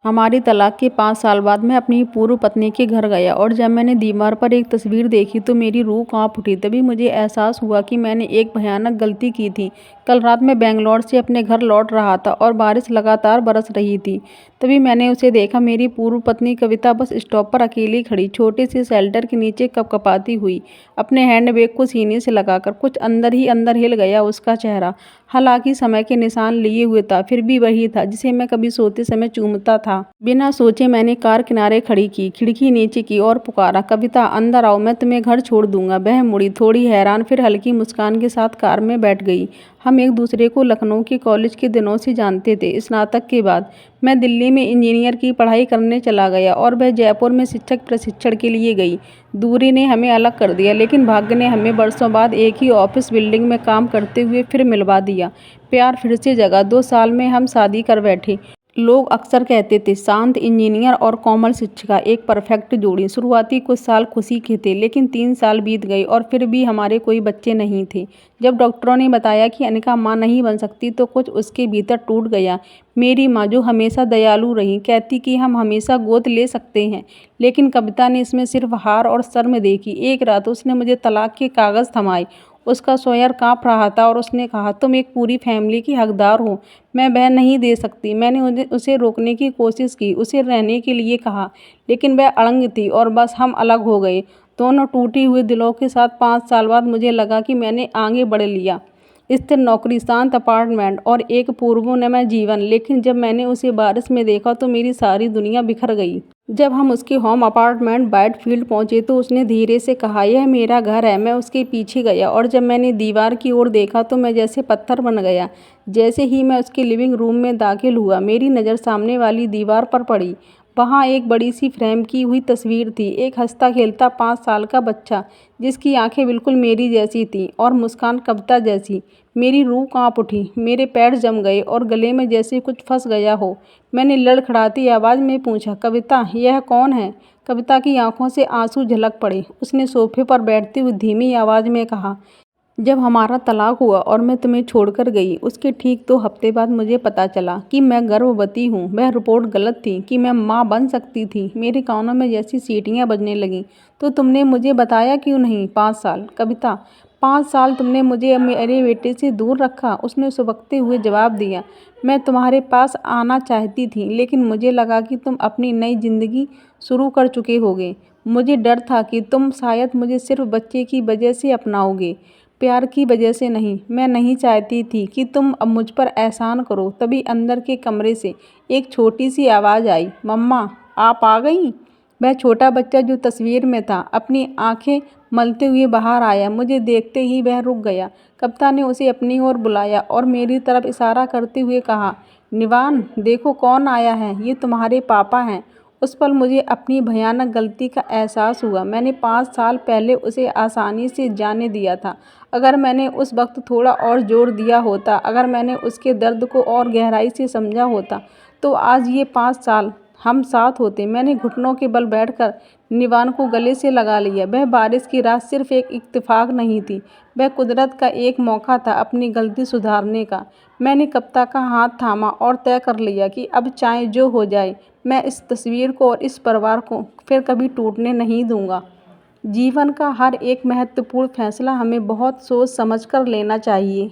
हमारी तलाक के 5 साल बाद मैं अपनी पूर्व पत्नी के घर गया और जब मैंने दीवार पर एक तस्वीर देखी तो मेरी रूह कांप उठी। तभी मुझे एहसास हुआ कि मैंने एक भयानक गलती की थी। कल रात मैं बेंगलौर से अपने घर लौट रहा था और बारिश लगातार बरस रही थी। तभी मैंने उसे देखा। मेरी पूर्व पत्नी कविता बस स्टॉप पर अकेली खड़ी, छोटे से शेल्टर के नीचे कपकपाती हुई, अपने हैंडबैग को सीने से लगाकर। कुछ अंदर ही अंदर हिल गया उसका चेहरा। हालांकि समय के निशान लिए हुए था, फिर भी वही था जिसे मैं कभी सोते समय चूमता था। बिना सोचे मैंने कार किनारे खड़ी की, खिड़की नीचे की और पुकारा, कविता अंदर आओ, मैं तुम्हें घर छोड़ दूंगा। वह मुड़ी, थोड़ी हैरान, फिर हल्की मुस्कान के साथ कार में बैठ गई। हम एक दूसरे को लखनऊ के कॉलेज के दिनों से जानते थे। स्नातक के बाद मैं दिल्ली में इंजीनियर की पढ़ाई करने चला गया और वह जयपुर में शिक्षक प्रशिक्षण के लिए गई। दूरी ने हमें अलग कर दिया, लेकिन भाग्य ने हमें वर्षों बाद एक ही ऑफिस बिल्डिंग में काम करते हुए फिर मिलवा दिया। प्यार फिर से जगा। 2 साल में हम शादी कर बैठे। लोग अक्सर कहते थे, शांत इंजीनियर और कोमल शिक्षिका, एक परफेक्ट जोड़ी। शुरुआती कुछ साल खुशी के थे, लेकिन 3 साल बीत गए और फिर भी हमारे कोई बच्चे नहीं थे। जब डॉक्टरों ने बताया कि अनिका माँ नहीं बन सकती तो कुछ उसके भीतर टूट गया। मेरी माँ, जो हमेशा दयालु रही, कहती कि हम हमेशा गोद ले सकते हैं, लेकिन कविता ने इसमें सिर्फ हार और शर्म देखी। एक रात उसने मुझे तलाक के कागज़ थमाए। उसका स्वैर काँप रहा था और उसने कहा, तुम एक पूरी फैमिली की हकदार हो, मैं वह नहीं दे सकती। मैंने उसे रोकने की कोशिश की, उसे रहने के लिए कहा, लेकिन वह अड़ंग थी और बस हम अलग हो गए, दोनों टूटे हुए दिलों के साथ। 5 साल बाद मुझे लगा कि मैंने आगे बढ़ लिया, स्थिर नौकरी, शांत अपार्टमेंट और एक पूर्वोन्नय जीवन। लेकिन जब मैंने उसे बारिश में देखा तो मेरी सारी दुनिया बिखर गई। जब हम उसके होम अपार्टमेंट व्हाइटफील्ड पहुंचे तो उसने धीरे से कहा, यह मेरा घर है। मैं उसके पीछे गया और जब मैंने दीवार की ओर देखा तो मैं जैसे पत्थर बन गया। जैसे ही मैं उसके लिविंग रूम में दाखिल हुआ, मेरी नज़र सामने वाली दीवार पर पड़ी। वहाँ एक बड़ी सी फ्रेम की हुई तस्वीर थी, एक हंसता खेलता 5 साल का बच्चा जिसकी आंखें बिल्कुल मेरी जैसी थीं और मुस्कान कविता जैसी। मेरी रूह कांप उठी, मेरे पैर जम गए और गले में जैसे कुछ फंस गया हो। मैंने लड़खड़ाती आवाज़ में पूछा, कविता यह कौन है? कविता की आंखों से आंसू झलक पड़े। उसने सोफे पर बैठते हुए धीमी आवाज़ में कहा, जब हमारा तलाक हुआ और मैं तुम्हें छोड़कर गई, उसके ठीक 2 हफ्ते बाद मुझे पता चला कि मैं गर्भवती हूँ। वह रिपोर्ट गलत थी कि मैं माँ बन सकती थी। मेरे कानों में जैसी सीटियाँ बजने लगीं। तो तुमने मुझे बताया क्यों नहीं? 5 साल। कविता, 5 साल तुमने मुझे मेरे बेटे से दूर रखा, उसने सुबकते हुए जवाब दिया। मैं तुम्हारे पास आना चाहती थी, लेकिन मुझे लगा कि तुम अपनी नई जिंदगी शुरू कर चुके होगे। मुझे डर था कि तुम शायद मुझे सिर्फ बच्चे की वजह से अपनाओगे, प्यार की वजह से नहीं। मैं नहीं चाहती थी कि तुम अब मुझ पर एहसान करो। तभी अंदर के कमरे से एक छोटी सी आवाज़ आई, मम्मा आप आ गईं। वह छोटा बच्चा जो तस्वीर में था अपनी आंखें मलते हुए बाहर आया। मुझे देखते ही वह रुक गया। कविता ने उसे अपनी ओर बुलाया और मेरी तरफ इशारा करते हुए कहा, निवान देखो कौन आया है, ये तुम्हारे पापा हैं। उस पल मुझे अपनी भयानक गलती का एहसास हुआ। मैंने 5 साल पहले उसे आसानी से जाने दिया था। अगर मैंने उस वक्त थोड़ा और जोर दिया होता, अगर मैंने उसके दर्द को और गहराई से समझा होता, तो आज ये 5 साल हम साथ होते। मैंने घुटनों के बल बैठकर निवान को गले से लगा लिया। वह बारिश की रात सिर्फ एक इत्तेफाक नहीं थी, वह कुदरत का एक मौका था अपनी गलती सुधारने का। मैंने कविता का हाथ थामा और तय कर लिया कि अब चाहे जो हो जाए, मैं इस तस्वीर को और इस परिवार को फिर कभी टूटने नहीं दूंगा। जीवन का हर एक महत्वपूर्ण फैसला हमें बहुत सोच समझकर लेना चाहिए।